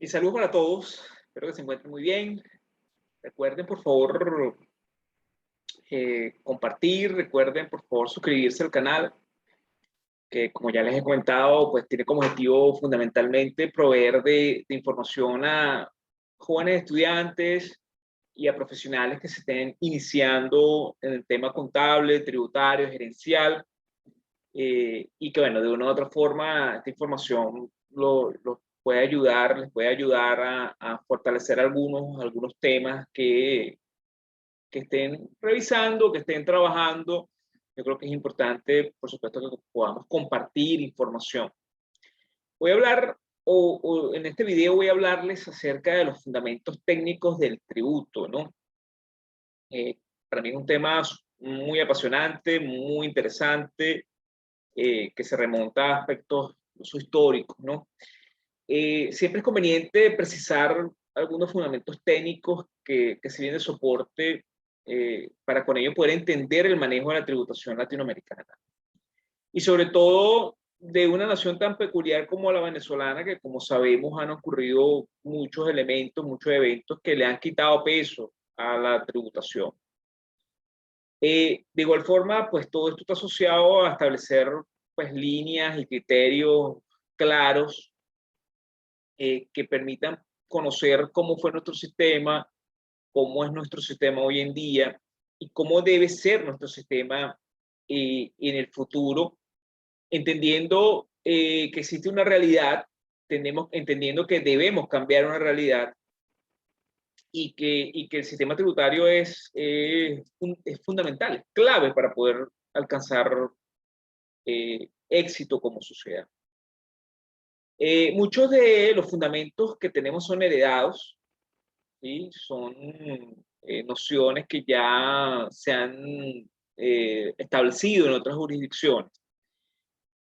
Y saludos para todos, espero que se encuentren muy bien. Recuerden, por favor, compartir, recuerden, por favor, suscribirse al canal, que como ya les he comentado, pues tiene como objetivo fundamentalmente proveer de información a jóvenes estudiantes y a profesionales que se estén iniciando en el tema contable, tributario, gerencial, y que, bueno, de una u otra forma, esta información los puede ayudar, les puede ayudar a fortalecer algunos temas que estén revisando, que estén trabajando. Yo creo que es importante, por supuesto, que podamos compartir información. Voy a hablar, o en este video voy a hablarles acerca de los fundamentos técnicos del tributo, ¿no? Para mí es un tema muy apasionante, muy interesante, que se remonta a aspectos incluso históricos, ¿no? Siempre es conveniente precisar algunos fundamentos técnicos que sirven de soporte para con ello poder entender el manejo de la tributación latinoamericana. Y sobre todo de una nación tan peculiar como la venezolana, que como sabemos han ocurrido muchos elementos, muchos eventos que le han quitado peso a la tributación. De igual forma, pues todo esto está asociado a establecer pues líneas y criterios claros que permitan conocer cómo fue nuestro sistema, cómo es nuestro sistema hoy en día y cómo debe ser nuestro sistema en el futuro, entendiendo que existe una realidad, entendiendo que debemos cambiar una realidad y que el sistema tributario es fundamental, es clave para poder alcanzar éxito como sociedad. Muchos de los fundamentos que tenemos son heredados, ¿sí? Son nociones que ya se han establecido en otras jurisdicciones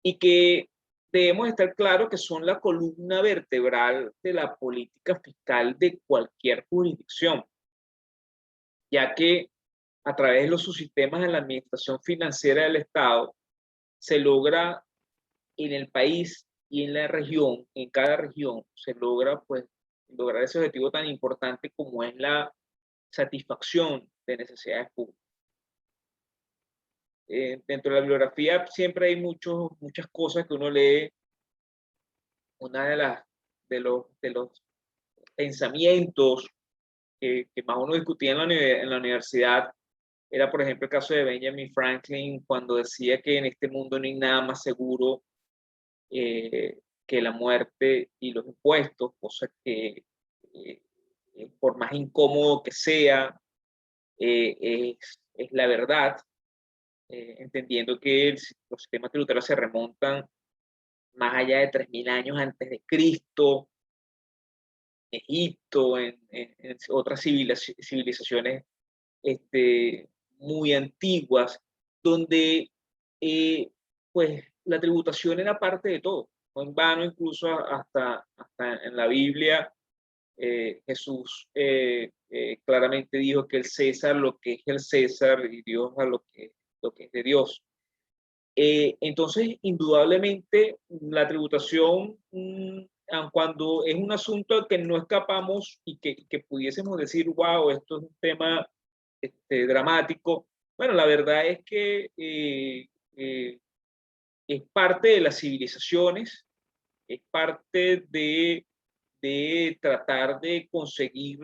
y que debemos estar claros que son la columna vertebral de la política fiscal de cualquier jurisdicción, ya que a través de los subsistemas de la administración financiera del Estado se logra en el país y en la región, en cada región, se logra pues lograr ese objetivo tan importante como es la satisfacción de necesidades públicas. Dentro de la bibliografía siempre hay muchas cosas que uno lee. Una de los pensamientos que más uno discutía en la universidad era, por ejemplo, el caso de Benjamin Franklin, cuando decía que en este mundo no hay nada más seguro que la muerte y los impuestos, cosa que eh, por más incómodo que sea, es la verdad, entendiendo que los sistemas tributarios se remontan más allá de 3000 años antes de Cristo, Egipto, en otras civilizaciones muy antiguas, donde pues la tributación era parte de todo. No en vano, incluso hasta en la Biblia, Jesús claramente dijo que el César lo que es el César y Dios a lo que es de Dios. Entonces, indudablemente, la tributación, aun cuando es un asunto al que no escapamos y que pudiésemos decir, wow, esto es un tema dramático, bueno, la verdad es que es parte de las civilizaciones, es parte de tratar de conseguir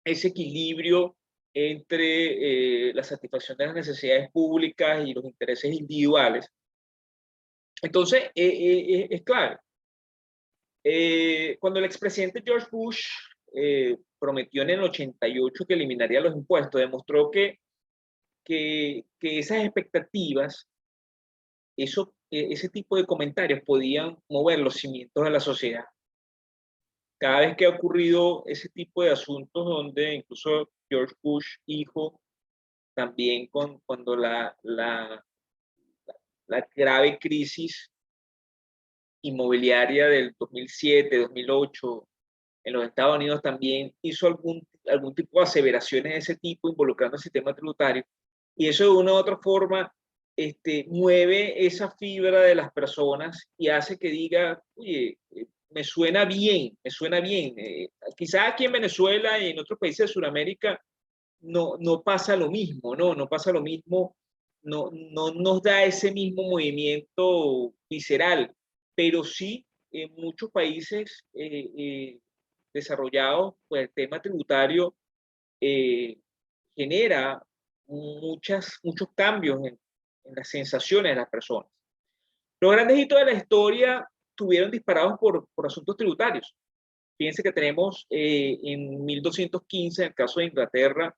ese equilibrio entre la satisfacción de las necesidades públicas y los intereses individuales. Entonces, es claro, cuando el expresidente George Bush prometió en el 88 que eliminaría los impuestos, demostró que esas expectativas, ese tipo de comentarios podían mover los cimientos de la sociedad. Cada vez que ha ocurrido ese tipo de asuntos donde incluso George Bush, hijo, también cuando la grave crisis inmobiliaria del 2007, 2008 en los Estados Unidos también hizo algún tipo de aseveraciones de ese tipo involucrando el sistema tributario, y eso de una u otra forma mueve esa fibra de las personas y hace que diga, oye, me suena bien, me suena bien. Quizás aquí en Venezuela y en otros países de Sudamérica no pasa lo mismo, ¿no? No pasa lo mismo, no nos da ese mismo movimiento visceral, pero sí en muchos países desarrollados, pues el tema tributario eh, genera muchos cambios en las sensaciones de las personas. Los grandes hitos de la historia tuvieron disparados por asuntos tributarios. Fíjense que tenemos en 1215, en el caso de Inglaterra,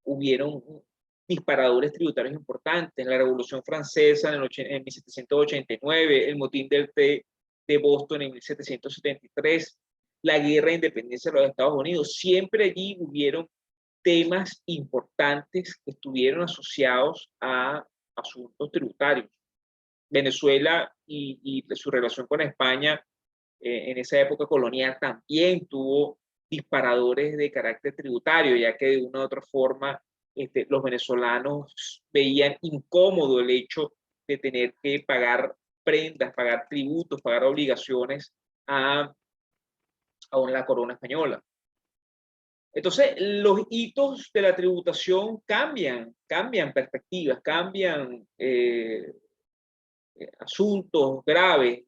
hubieron disparadores tributarios importantes. En la Revolución Francesa en 1789, el motín del té de Boston en 1773, la guerra de independencia de los Estados Unidos. Siempre allí hubieron temas importantes que estuvieron asociados a asuntos tributarios. Venezuela y su relación con España en esa época colonial también tuvo disparadores de carácter tributario, ya que de una u otra forma los venezolanos veían incómodo el hecho de tener que pagar prendas, pagar tributos, pagar obligaciones a la corona española. Entonces, los hitos de la tributación cambian perspectivas, cambian asuntos graves,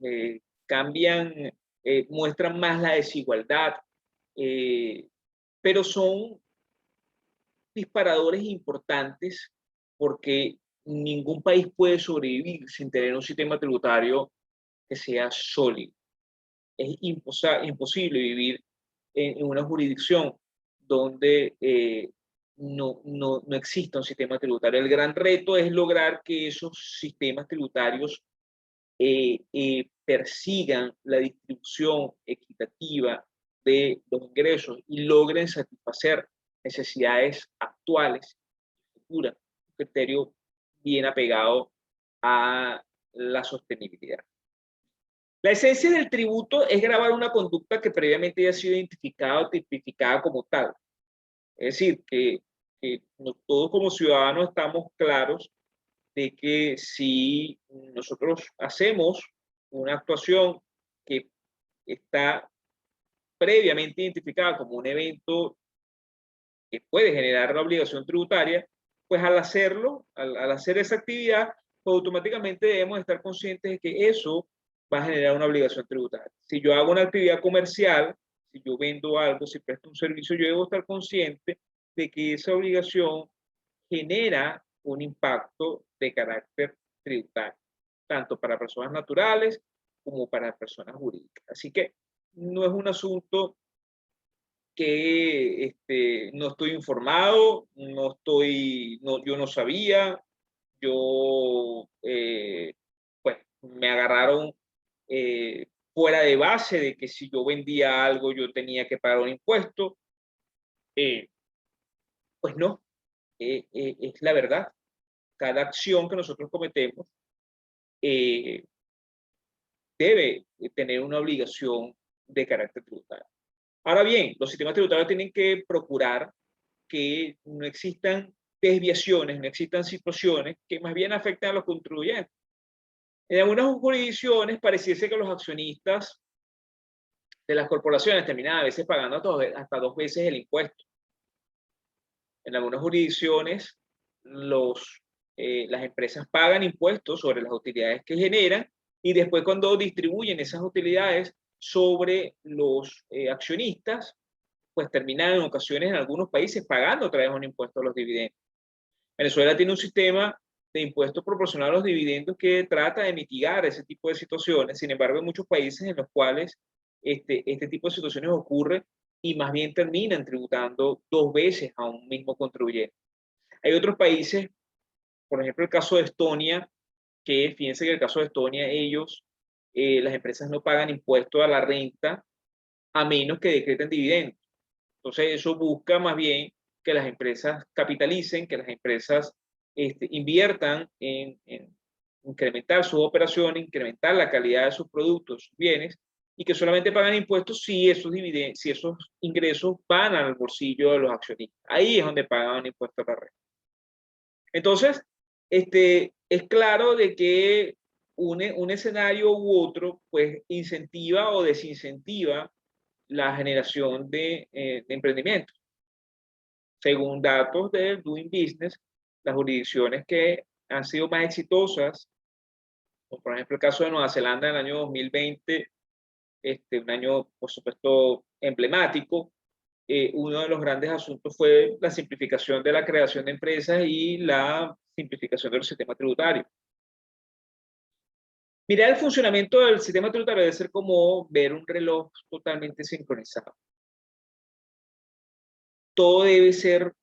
cambian, muestran más la desigualdad, pero son disparadores importantes porque ningún país puede sobrevivir sin tener un sistema tributario que sea sólido. Es imposible vivir en una jurisdicción donde no exista un sistema tributario. El gran reto es lograr que esos sistemas tributarios persigan la distribución equitativa de los ingresos y logren satisfacer necesidades actuales y futuras, un criterio bien apegado a la sostenibilidad. La esencia del tributo es gravar una conducta que previamente haya sido identificada o tipificada como tal. Es decir, que todos como ciudadanos estamos claros de que si nosotros hacemos una actuación que está previamente identificada como un evento que puede generar la obligación tributaria, pues al hacerlo, al hacer esa actividad, pues automáticamente debemos estar conscientes de que eso va a generar una obligación tributaria. Si yo hago una actividad comercial, si yo vendo algo, si presto un servicio, yo debo estar consciente de que esa obligación genera un impacto de carácter tributario, tanto para personas naturales como para personas jurídicas. Así que no es un asunto que no estoy informado, yo no sabía, pues me agarraron fuera de base de que si yo vendía algo yo tenía que pagar un impuesto. Pues no, es la verdad. Cada acción que nosotros cometemos eh, debe tener una obligación de carácter tributario. Ahora bien, los sistemas tributarios tienen que procurar que no existan desviaciones, no existan situaciones que más bien afecten a los contribuyentes. En algunas jurisdicciones pareciese que los accionistas de las corporaciones terminan a veces pagando hasta 2 veces el impuesto. En algunas jurisdicciones las empresas pagan impuestos sobre las utilidades que generan y después cuando distribuyen esas utilidades sobre los accionistas, pues terminan en ocasiones en algunos países pagando otra vez un impuesto a los dividendos. Venezuela tiene un sistema de impuestos proporcional a los dividendos que trata de mitigar ese tipo de situaciones. Sin embargo, hay muchos países en los cuales este tipo de situaciones ocurre y más bien terminan tributando 2 veces a un mismo contribuyente. Hay otros países, por ejemplo, el caso de Estonia, que fíjense que en el caso de Estonia, las empresas no pagan impuesto a la renta a menos que decreten dividendos. Entonces, eso busca más bien que las empresas capitalicen, que las empresas inviertan en incrementar sus operaciones, incrementar la calidad de sus productos, sus bienes, y que solamente pagan impuestos si esos ingresos van al bolsillo de los accionistas. Ahí es donde pagan impuestos a la renta. Entonces, es claro de que un escenario u otro, pues incentiva o desincentiva la generación de emprendimiento. Según datos de Doing Business, las jurisdicciones que han sido más exitosas, como por ejemplo el caso de Nueva Zelanda en el año 2020, un año por supuesto emblemático, uno de los grandes asuntos fue la simplificación de la creación de empresas y la simplificación del sistema tributario. Mirar el funcionamiento del sistema tributario debe ser como ver un reloj totalmente sincronizado. Todo debe ser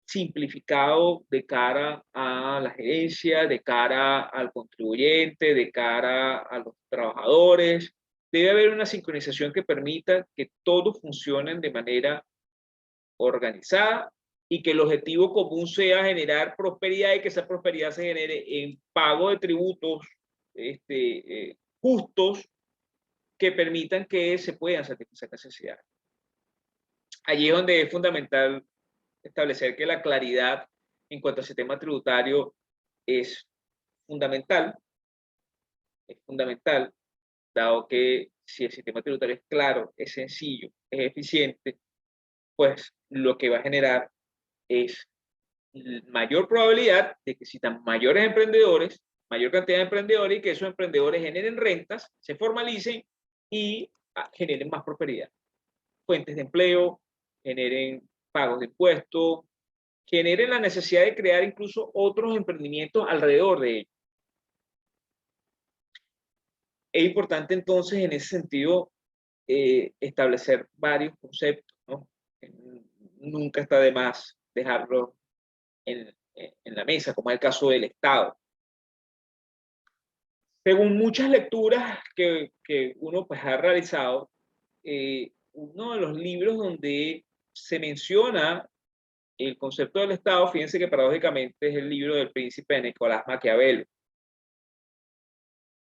simplificado de cara a la gerencia, de cara al contribuyente, de cara a los trabajadores. Debe haber una sincronización que permita que todos funcionen de manera organizada y que el objetivo común sea generar prosperidad y que esa prosperidad se genere en pago de tributos justos que permitan que se puedan satisfacer necesidades. Allí es donde es fundamental establecer que la claridad en cuanto al sistema tributario es fundamental, dado que si el sistema tributario es claro, es sencillo, es eficiente, pues lo que va a generar es mayor probabilidad de que existan mayores emprendedores, mayor cantidad de emprendedores y que esos emprendedores generen rentas, se formalicen y generen más prosperidad. Fuentes de empleo, generen pagos de impuestos, generen la necesidad de crear incluso otros emprendimientos alrededor de ellos. Es importante entonces en ese sentido establecer varios conceptos, ¿no? Nunca está de más dejarlo en la mesa, como es el caso del Estado. Según muchas lecturas que uno pues, ha realizado, uno de los libros donde se menciona el concepto del Estado, fíjense que paradójicamente es el libro del príncipe Nicolás Maquiavelo,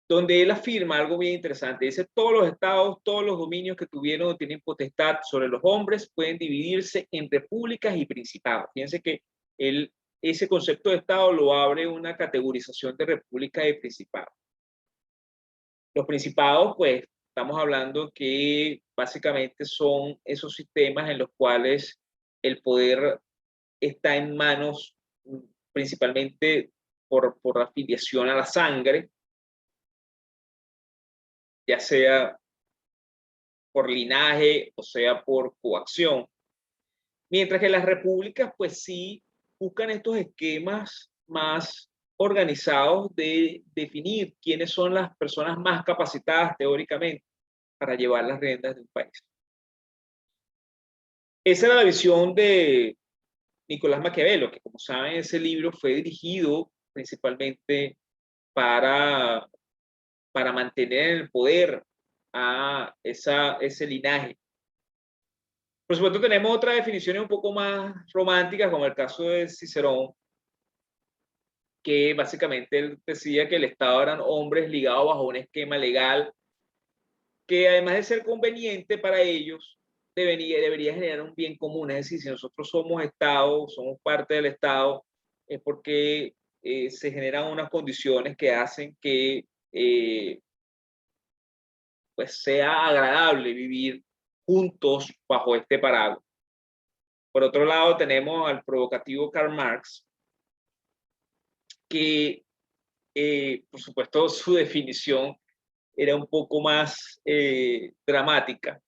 donde él afirma algo bien interesante. Dice, todos los estados, todos los dominios que tuvieron o tienen potestad sobre los hombres pueden dividirse en repúblicas y principados. Fíjense que ese concepto de Estado lo abre una categorización de república y principado. Los principados, pues, estamos hablando que básicamente son esos sistemas en los cuales el poder está en manos principalmente por afiliación a la sangre, ya sea por linaje o sea por coacción. Mientras que las repúblicas, pues sí, buscan estos esquemas más organizados de definir quiénes son las personas más capacitadas teóricamente para llevar las riendas de un país. Esa era la visión de Nicolás Maquiavelo, que como saben, ese libro fue dirigido principalmente para mantener en el poder a ese linaje. Por supuesto, tenemos otras definiciones un poco más románticas, como el caso de Cicerón, que básicamente él decía que el Estado eran hombres ligados bajo un esquema legal que además de ser conveniente para ellos, debería generar un bien común. Es decir, si nosotros somos Estado, somos parte del Estado, es porque se generan unas condiciones que hacen que pues sea agradable vivir juntos bajo este paraguas. Por otro lado, tenemos al provocativo Karl Marx, que por supuesto su definición era un poco más dramática.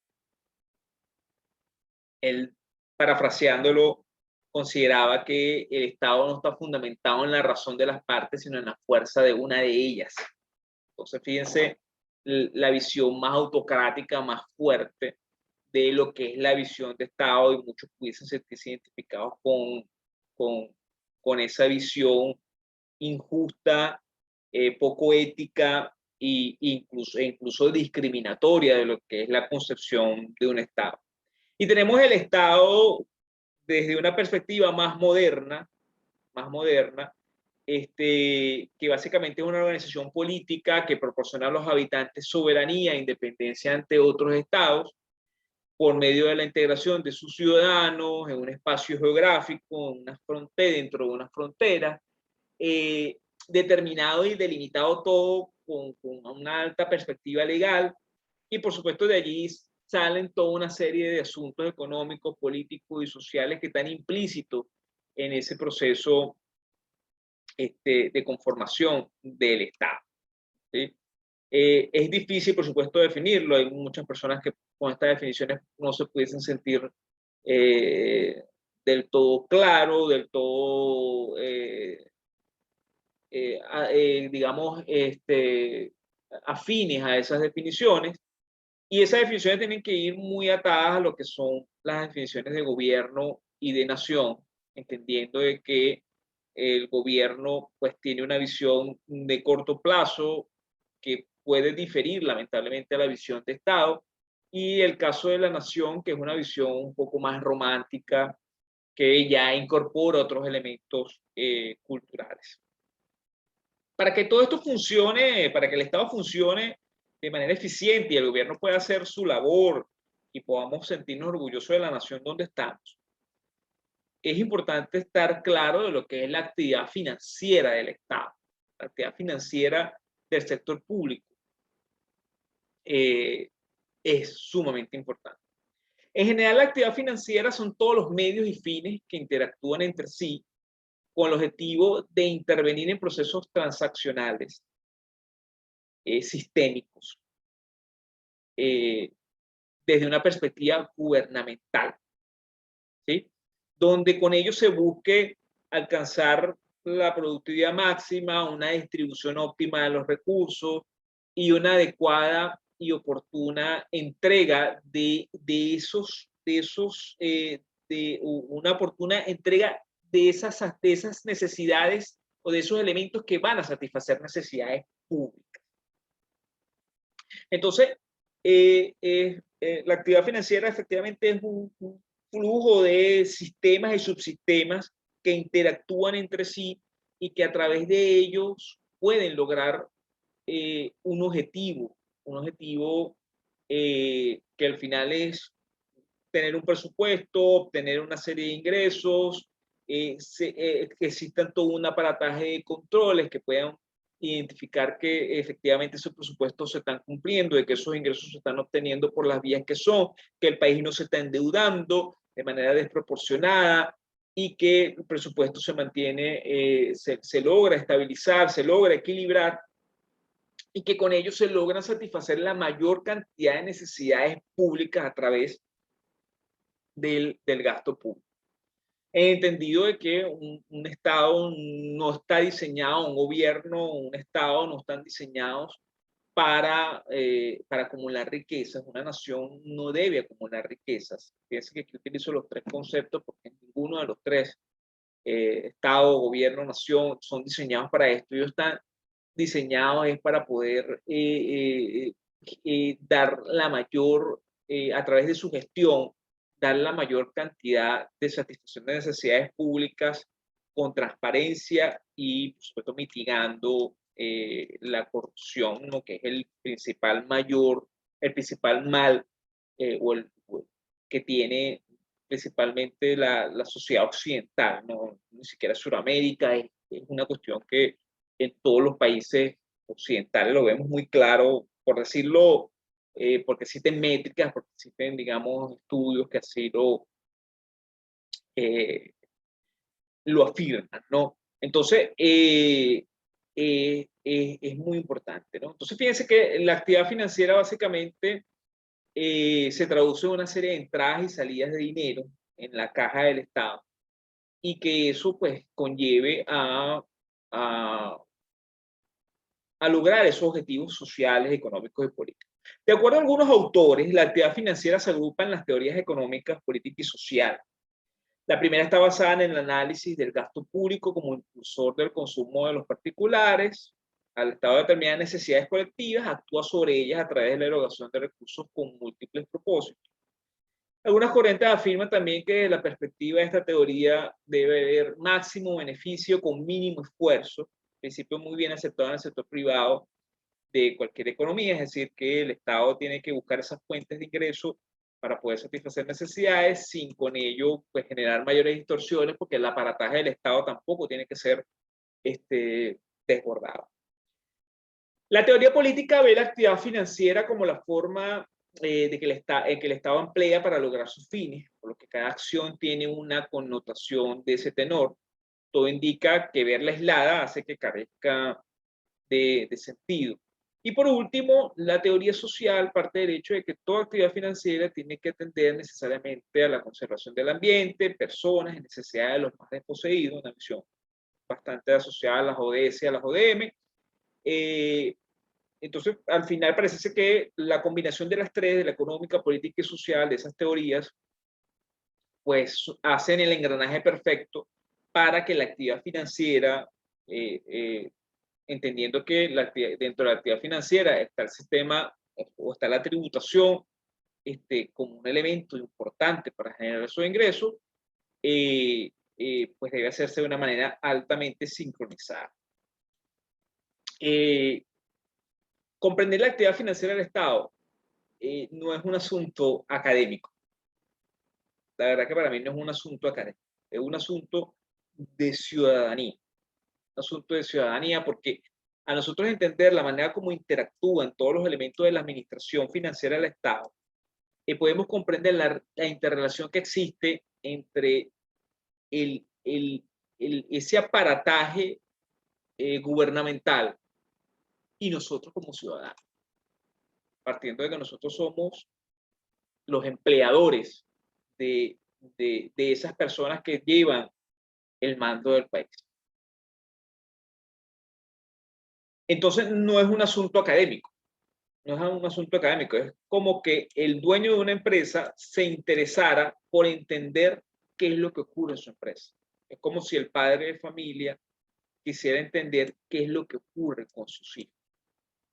Él, parafraseándolo, consideraba que el Estado no está fundamentado en la razón de las partes, sino en la fuerza de una de ellas. Entonces, fíjense la visión más autocrática, más fuerte de lo que es la visión de Estado, y muchos pudiesen sentirse identificados con esa visión injusta, poco ética e incluso discriminatoria de lo que es la concepción de un Estado. Y tenemos el Estado desde una perspectiva más moderna, que básicamente es una organización política que proporciona a los habitantes soberanía e independencia ante otros estados por medio de la integración de sus ciudadanos en un espacio geográfico, en una frontera, dentro de una frontera, determinado y delimitado todo con una alta perspectiva legal, y por supuesto de allí salen toda una serie de asuntos económicos, políticos y sociales que están implícitos en ese proceso de conformación del Estado. ¿Sí? Es difícil, por supuesto, definirlo. Hay muchas personas que con estas definiciones no se pudiesen sentir eh, del todo claro, del todo, digamos, afines a esas definiciones. Y esas definiciones tienen que ir muy atadas a lo que son las definiciones de gobierno y de nación, entendiendo de que el gobierno pues tiene una visión de corto plazo que puede diferir lamentablemente a la visión de Estado, y el caso de la nación, que es una visión un poco más romántica, que ya incorpora otros elementos culturales. Para que todo esto funcione, para que el Estado funcione de manera eficiente y el gobierno pueda hacer su labor y podamos sentirnos orgullosos de la nación donde estamos, es importante estar claro de lo que es la actividad financiera del Estado, la actividad financiera del sector público. Es sumamente importante. En general, la actividad financiera son todos los medios y fines que interactúan entre sí con el objetivo de intervenir en procesos transaccionales sistémicos desde una perspectiva gubernamental, ¿sí? Donde con ello se busque alcanzar la productividad máxima, una distribución óptima de los recursos y una adecuada y oportuna entrega de una oportuna entrega de esas necesidades o de esos elementos que van a satisfacer necesidades públicas. Entonces, la actividad financiera efectivamente es un flujo de sistemas y subsistemas que interactúan entre sí y que a través de ellos pueden lograr un objetivo que al final es tener un presupuesto, obtener una serie de ingresos, que existan todo un aparataje de controles que puedan identificar que efectivamente esos presupuestos se están cumpliendo, de que esos ingresos se están obteniendo por las vías que son, que el país no se está endeudando de manera desproporcionada y que el presupuesto se mantiene, se logra estabilizar, se logra equilibrar y que con ello se logran satisfacer la mayor cantidad de necesidades públicas a través del gasto público. He entendido de que un Estado no está diseñado, un gobierno, un Estado no están diseñados para acumular riquezas. Una nación no debe acumular riquezas. Fíjense que aquí utilizo los tres conceptos porque ninguno de los tres, Estado, gobierno, nación, son diseñados para esto. Ellos están diseñados es para poder dar la mayor, a través de su gestión, dar la mayor cantidad de satisfacción de necesidades públicas con transparencia y, por supuesto, mitigando la corrupción, ¿no? Que es el principal mal que tiene principalmente la sociedad occidental, ¿no? Ni siquiera Sudamérica, es una cuestión que en todos los países occidentales lo vemos muy claro, por decirlo, porque existen métricas, porque existen, digamos, estudios que así eh, lo afirman, ¿no? Entonces, es muy importante, ¿no? Entonces, fíjense que la actividad financiera básicamente se traduce en una serie de entradas y salidas de dinero en la caja del Estado y que eso pues conlleve a, a lograr esos objetivos sociales, económicos y políticos. De acuerdo a algunos autores, la actividad financiera se agrupa en las teorías económicas, políticas y sociales. La primera está basada en el análisis del gasto público como impulsor del consumo de los particulares. Al Estado determinadas necesidades colectivas, actúa sobre ellas a través de la erogación de recursos con múltiples propósitos. Algunas corrientes afirman también que desde la perspectiva de esta teoría debe haber máximo beneficio con mínimo esfuerzo, principio muy bien aceptado en el sector privado de cualquier economía, es decir, que el Estado tiene que buscar esas fuentes de ingreso para poder satisfacer necesidades sin con ello pues, generar mayores distorsiones, porque el aparataje del Estado tampoco tiene que ser desbordado. La teoría política ve la actividad financiera como la forma de que el Estado emplea para lograr sus fines, por lo que cada acción tiene una connotación de ese tenor. Todo indica que verla aislada hace que carezca de sentido. Y por último, la teoría social parte del hecho de que toda actividad financiera tiene que atender necesariamente a la conservación del ambiente, personas y necesidades de los más desposeídos, una visión bastante asociada a las ODS y a las ODM. Entonces, al final parece que la combinación de las tres, de la económica, política y social, de esas teorías, pues hacen el engranaje perfecto para que la actividad financiera, entendiendo que dentro de la actividad financiera está el sistema o está la tributación como un elemento importante para generar esos ingresos, pues debe hacerse de una manera altamente sincronizada. Comprender la actividad financiera del Estado no es un asunto académico. La verdad que para mí no es un asunto académico, es un asunto de ciudadanía. Un asunto de ciudadanía porque a nosotros entender la manera como interactúan todos los elementos de la administración financiera del Estado, podemos comprender la interrelación que existe entre ese aparataje gubernamental y nosotros como ciudadanos, partiendo de que nosotros somos los empleadores de esas personas que llevan el mando del país. Entonces, no es un asunto académico, no es un asunto académico, es como que el dueño de una empresa se interesara por entender qué es lo que ocurre en su empresa. Es como si el padre de familia quisiera entender qué es lo que ocurre con sus hijos.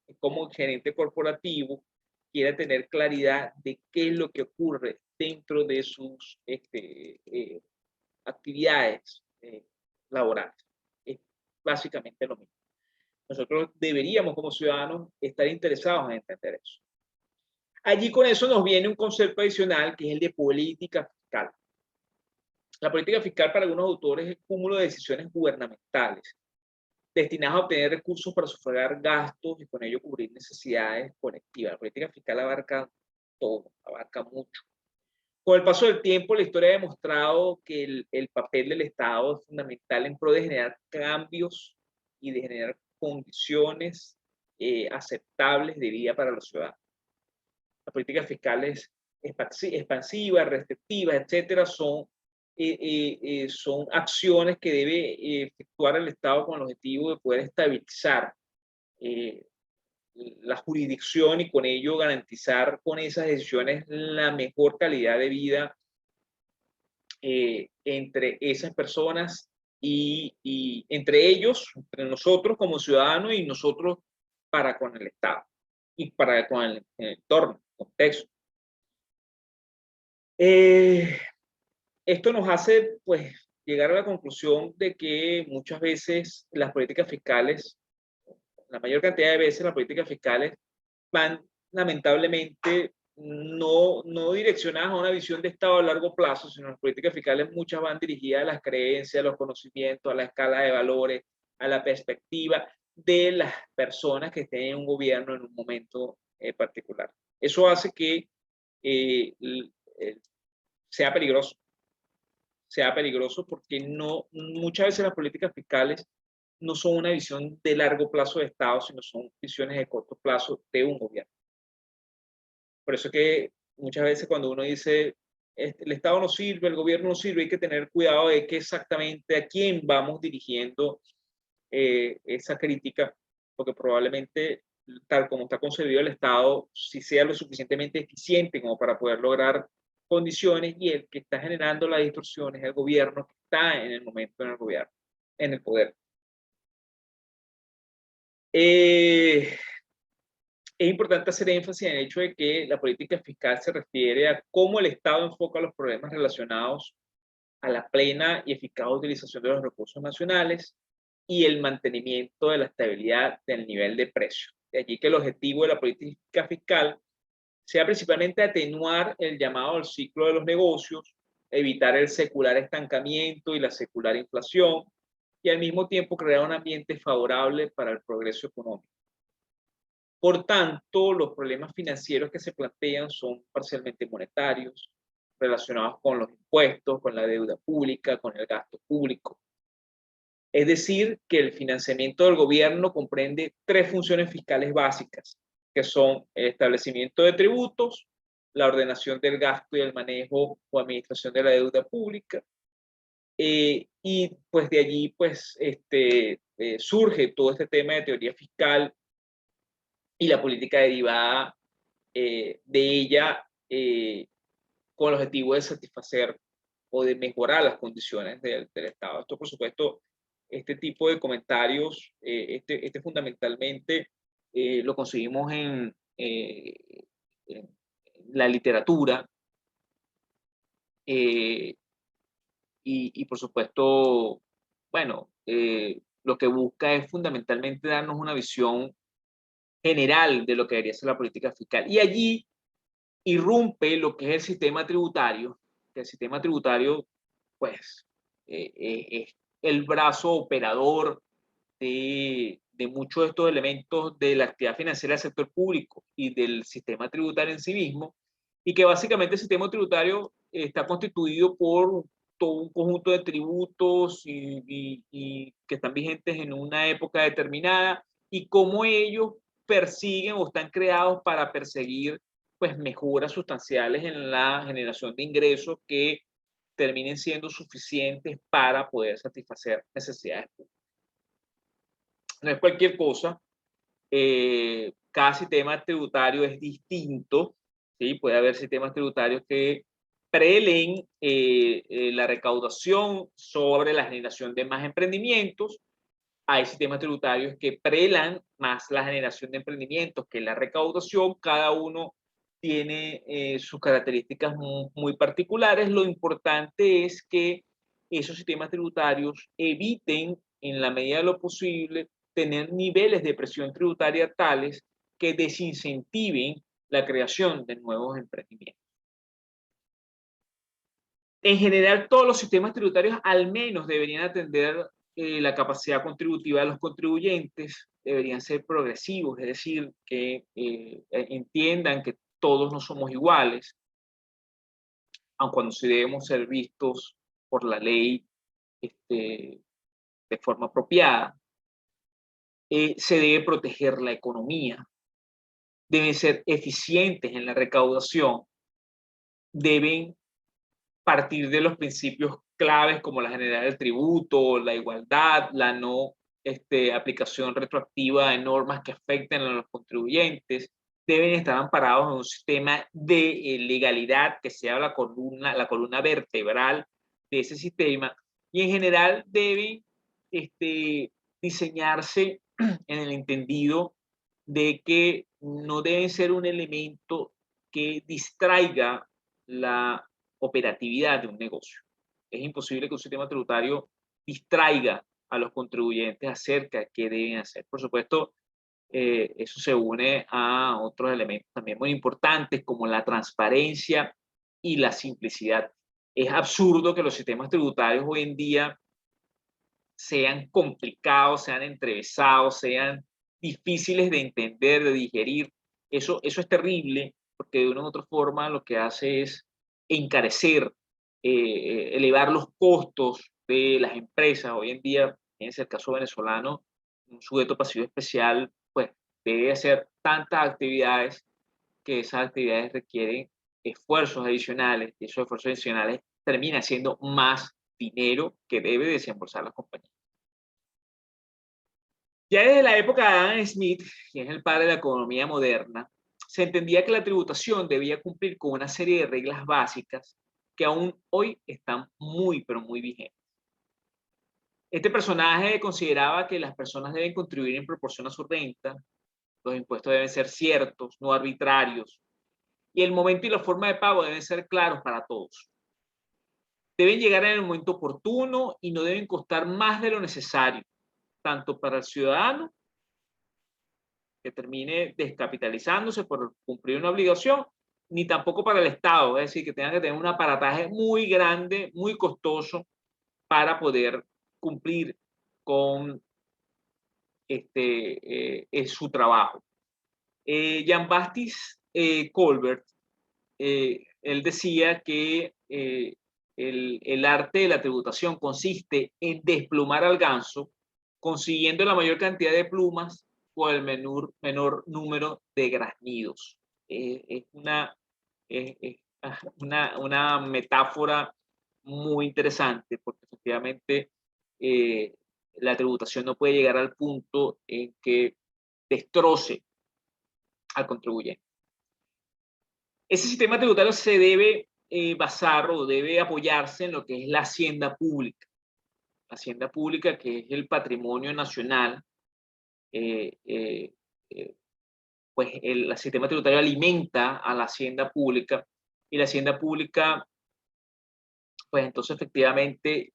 Es como el gerente corporativo quiere tener claridad de qué es lo que ocurre dentro de sus actividades laborales. Es básicamente lo mismo. Nosotros deberíamos como ciudadanos estar interesados en entender eso. Allí con eso nos viene un concepto adicional que es el de política fiscal. La política fiscal para algunos autores es el cúmulo de decisiones gubernamentales destinadas a obtener recursos para sufragar gastos y con ello cubrir necesidades colectivas. La política fiscal abarca todo, abarca mucho. Con el paso del tiempo, la historia ha demostrado que el papel del Estado es fundamental en pro de generar cambios y de generar condiciones aceptables de vida para los ciudadanos. Las políticas fiscales expansivas, restrictivas, etcétera, son acciones que debe efectuar el Estado con el objetivo de poder estabilizar la jurisdicción y con ello garantizar con esas decisiones la mejor calidad de vida entre esas personas y entre ellos, entre nosotros como ciudadanos y nosotros para con el Estado y para con el entorno, el contexto. Esto nos hace pues llegar a la conclusión de que muchas veces las políticas fiscales, la mayor cantidad de veces las políticas fiscales van lamentablemente no direccionadas a una visión de Estado a largo plazo, sino las políticas fiscales muchas van dirigidas a las creencias, a los conocimientos, a la escala de valores, a la perspectiva de las personas que estén en un gobierno en un momento particular. Eso hace que sea peligroso. Sea peligroso porque muchas veces las políticas fiscales no son una visión de largo plazo de Estado, sino son visiones de corto plazo de un gobierno. Por eso que muchas veces cuando uno dice el Estado no sirve, el gobierno no sirve, hay que tener cuidado de qué exactamente a quién vamos dirigiendo esa crítica, porque probablemente tal como está concebido el Estado, si sea lo suficientemente eficiente como para poder lograr condiciones y el que está generando la distorsión es el gobierno que está en el momento en el gobierno, en el poder. Es importante hacer énfasis en el hecho de que la política fiscal se refiere a cómo el Estado enfoca los problemas relacionados a la plena y eficaz utilización de los recursos nacionales y el mantenimiento de la estabilidad del nivel de precio. De allí que el objetivo de la política fiscal sea principalmente atenuar el llamado al ciclo de los negocios, evitar el secular estancamiento y la secular inflación, y al mismo tiempo crear un ambiente favorable para el progreso económico. Por tanto, los problemas financieros que se plantean son parcialmente monetarios, relacionados con los impuestos, con la deuda pública, con el gasto público. Es decir, que el financiamiento del gobierno comprende tres funciones fiscales básicas, que son el establecimiento de tributos, la ordenación del gasto y el manejo o administración de la deuda pública, y pues de allí pues surge todo este tema de teoría fiscal y la política derivada de ella, con el objetivo de satisfacer o de mejorar las condiciones del Estado. Esto, por supuesto, este tipo de comentarios, fundamentalmente lo conseguimos en la literatura, y, por supuesto, bueno, lo que busca es fundamentalmente darnos una visión general de lo que debería ser la política fiscal. Y allí irrumpe lo que es el sistema tributario, que el sistema tributario, pues, es el brazo operador de muchos de estos elementos de la actividad financiera del sector público y del sistema tributario en sí mismo, y que básicamente el sistema tributario está constituido por todo un conjunto de tributos y que están vigentes en una época determinada, y cómo ellos persiguen o están creados para perseguir pues mejoras sustanciales en la generación de ingresos que terminen siendo suficientes para poder satisfacer necesidades públicas. No es cualquier cosa, cada sistema tributario es distinto, ¿sí? Puede haber sistemas tributarios que preleen la recaudación sobre la generación de más emprendimientos. Hay sistemas tributarios que prelan más la generación de emprendimientos que la recaudación. Cada uno tiene sus características muy particulares. Lo importante es que esos sistemas tributarios eviten, en la medida de lo posible, tener niveles de presión tributaria tales que desincentiven la creación de nuevos emprendimientos. En general, todos los sistemas tributarios al menos deberían atender la capacidad contributiva de los contribuyentes, deberían ser progresivos, es decir, que entiendan que todos no somos iguales, aun cuando sí debemos ser vistos por la ley de forma apropiada. Se debe proteger la economía, deben ser eficientes en la recaudación, deben partir de los principios claves como la generalidad del tributo, la igualdad, la no aplicación retroactiva de normas que afecten a los contribuyentes, deben estar amparados en un sistema de legalidad que sea la columna vertebral de ese sistema, y en general deben diseñarse en el entendido de que no deben ser un elemento que distraiga la operatividad de un negocio. Es imposible que un sistema tributario distraiga a los contribuyentes acerca de qué deben hacer. Por supuesto, eso se une a otros elementos también muy importantes como la transparencia y la simplicidad. Es absurdo que los sistemas tributarios hoy en día sean complicados, sean entrevesados, sean difíciles de entender, de digerir. Eso es terrible, porque de una u otra forma lo que hace es encarecer, elevar los costos de las empresas. Hoy en día, en el caso venezolano, un sujeto pasivo especial, pues debe hacer tantas actividades que esas actividades requieren esfuerzos adicionales, y esos esfuerzos adicionales terminan siendo más dinero que debe desembolsar la compañía. Ya desde la época de Adam Smith, quien es el padre de la economía moderna, se entendía que la tributación debía cumplir con una serie de reglas básicas que aún hoy están muy, pero muy vigentes. Este personaje consideraba que las personas deben contribuir en proporción a su renta, los impuestos deben ser ciertos, no arbitrarios, y el momento y la forma de pago deben ser claros para todos. Deben llegar en el momento oportuno y no deben costar más de lo necesario, tanto para el ciudadano, que termine descapitalizándose por cumplir una obligación, ni tampoco para el Estado, es decir, que tenga que tener un aparataje muy grande, muy costoso, para poder cumplir con su trabajo. Jean-Baptiste Colbert, él decía que el arte de la tributación consiste en desplumar al ganso, consiguiendo la mayor cantidad de plumas o el menor número de graznidos. Es una metáfora muy interesante, porque efectivamente la tributación no puede llegar al punto en que destroce al contribuyente. Ese sistema tributario se debe basar o debe apoyarse en lo que es la hacienda pública. La hacienda pública, que es el patrimonio nacional, pues el sistema tributario alimenta a la hacienda pública, y la hacienda pública, pues entonces efectivamente,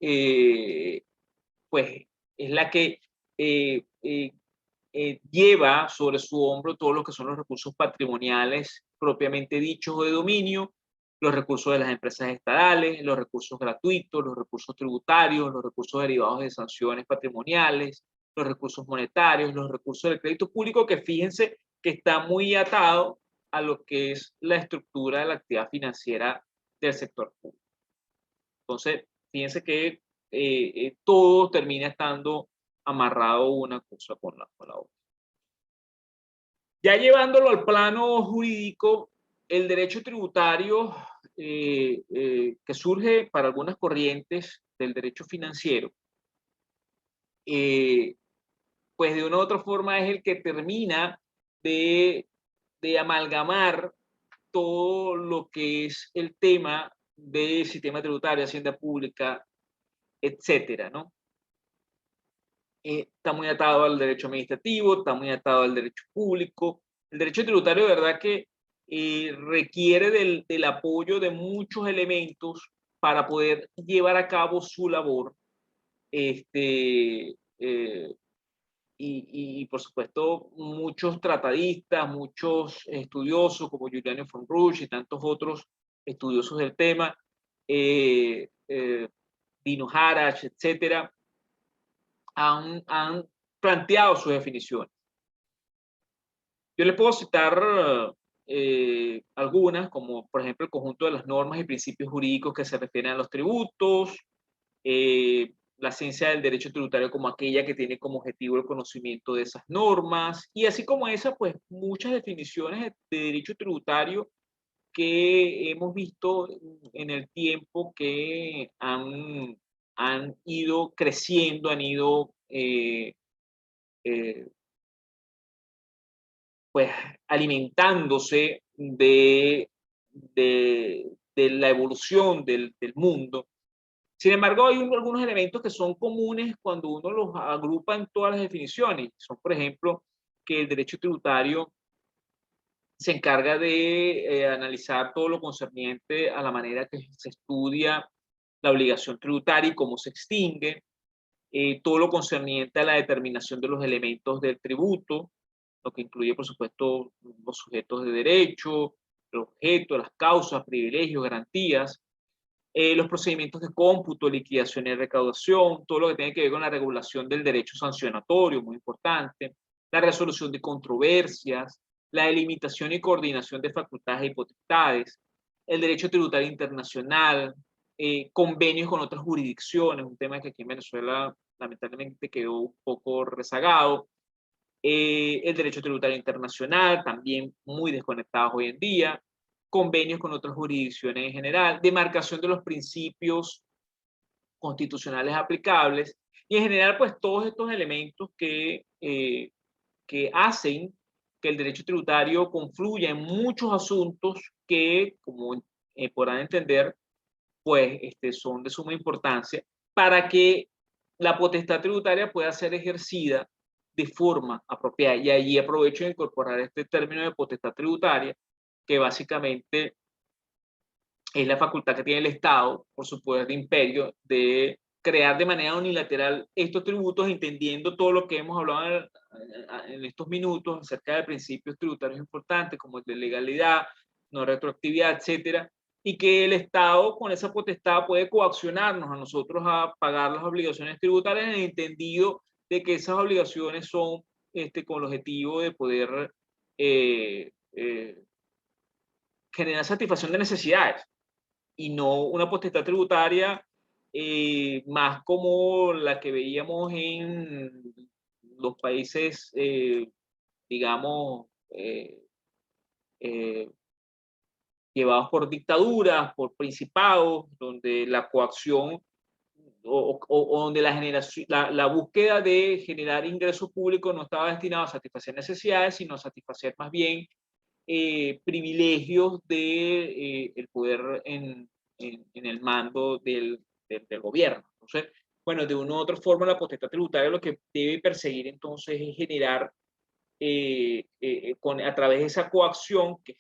pues es la que lleva sobre su hombro todo lo que son los recursos patrimoniales propiamente dichos o de dominio, los recursos de las empresas estatales, los recursos gratuitos, los recursos tributarios, los recursos derivados de sanciones patrimoniales, los recursos monetarios, los recursos del crédito público, que fíjense que está muy atado a lo que es la estructura de la actividad financiera del sector público. Entonces, fíjense que todo termina estando amarrado una cosa con la otra. Ya llevándolo al plano jurídico, el derecho tributario que surge para algunas corrientes del derecho financiero, pues de una u otra forma es el que termina de amalgamar todo lo que es el tema del sistema tributario, hacienda pública, etcétera, ¿no? Está muy atado al derecho administrativo, está muy atado al derecho público. El derecho tributario, de verdad que requiere del apoyo de muchos elementos para poder llevar a cabo su labor. Y por supuesto, muchos tratadistas, muchos estudiosos como Giuliano von Rusch y tantos otros estudiosos del tema, Dino Harach, etcétera, han planteado sus definiciones. Yo les puedo citar algunas, como por ejemplo el conjunto de las normas y principios jurídicos que se refieren a los tributos, la ciencia del derecho tributario como aquella que tiene como objetivo el conocimiento de esas normas, y así como esa, pues muchas definiciones de derecho tributario que hemos visto en el tiempo que han ido creciendo, han ido pues alimentándose de la evolución del mundo. Sin embargo, hay algunos elementos que son comunes cuando uno los agrupa en todas las definiciones. Son, por ejemplo, que el derecho tributario se encarga de analizar todo lo concerniente a la manera que se estudia la obligación tributaria y cómo se extingue, todo lo concerniente a la determinación de los elementos del tributo, lo que incluye, por supuesto, los sujetos de derecho, el objeto, las causas, privilegios, garantías, los procedimientos de cómputo, liquidación y recaudación, todo lo que tiene que ver con la regulación del derecho sancionatorio, muy importante, la resolución de controversias, la delimitación y coordinación de facultades y potestades, el derecho tributario internacional, convenios con otras jurisdicciones, un tema que aquí en Venezuela lamentablemente quedó un poco rezagado, el derecho tributario internacional, también muy desconectados hoy en día, convenios con otras jurisdicciones en general, demarcación de los principios constitucionales aplicables, y en general, pues todos estos elementos que hacen que el derecho tributario confluya en muchos asuntos que, como podrán entender, pues son de suma importancia para que la potestad tributaria pueda ser ejercida de forma apropiada. Y allí aprovecho de incorporar este término de potestad tributaria, que básicamente es la facultad que tiene el Estado, por su poder de imperio, de crear de manera unilateral estos tributos, entendiendo todo lo que hemos hablado en estos minutos acerca de principios tributarios importantes, como el de legalidad, no retroactividad, etcétera, y que el Estado con esa potestad puede coaccionarnos a nosotros a pagar las obligaciones tributarias en el entendido de que esas obligaciones son con el objetivo de poder generar satisfacción de necesidades y no una potestad tributaria más como la que veíamos en los países, digamos, eh, llevados por dictaduras, por principados, donde la coacción o donde la, generación, la búsqueda de generar ingresos públicos no estaba destinada a satisfacer necesidades, sino a satisfacer más bien privilegios de el poder en el mando del gobierno. Entonces, bueno, de una u otra forma la potestad tributaria lo que debe perseguir entonces es generar a través de esa coacción que,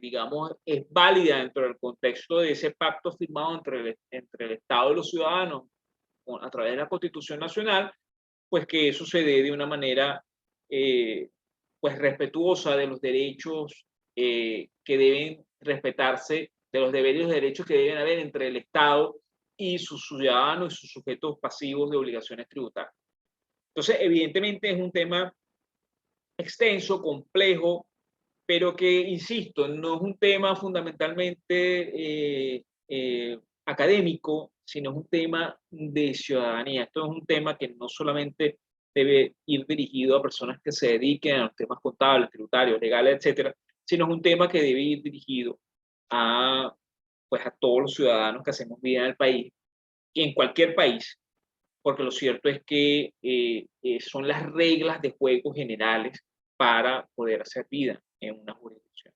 digamos es válida dentro del contexto de ese pacto firmado entre el Estado y los ciudadanos a través de la Constitución Nacional, pues que eso se dé de una manera pues respetuosa de los derechos que deben respetarse, de los deberes y los derechos que deben haber entre el Estado y sus ciudadanos y sus sujetos pasivos de obligaciones tributarias. Entonces, evidentemente es un tema extenso, complejo, pero que, insisto, no es un tema fundamentalmente académico, sino es un tema de ciudadanía. Esto es un tema que no solamente debe ir dirigido a personas que se dediquen a los temas contables, tributarios, legales, etcétera, sino es un tema que debe ir dirigido a, pues, a todos los ciudadanos que hacemos vida en el país y en cualquier país, porque lo cierto es que son las reglas de juego generales para poder hacer vida en una jurisdicción.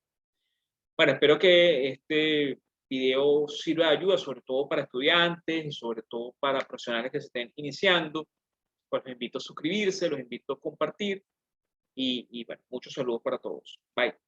Bueno, espero que este video sirva de ayuda, sobre todo para estudiantes y sobre todo para profesionales que se estén iniciando. Pues los invito a suscribirse, los invito a compartir y bueno, muchos saludos para todos. Bye.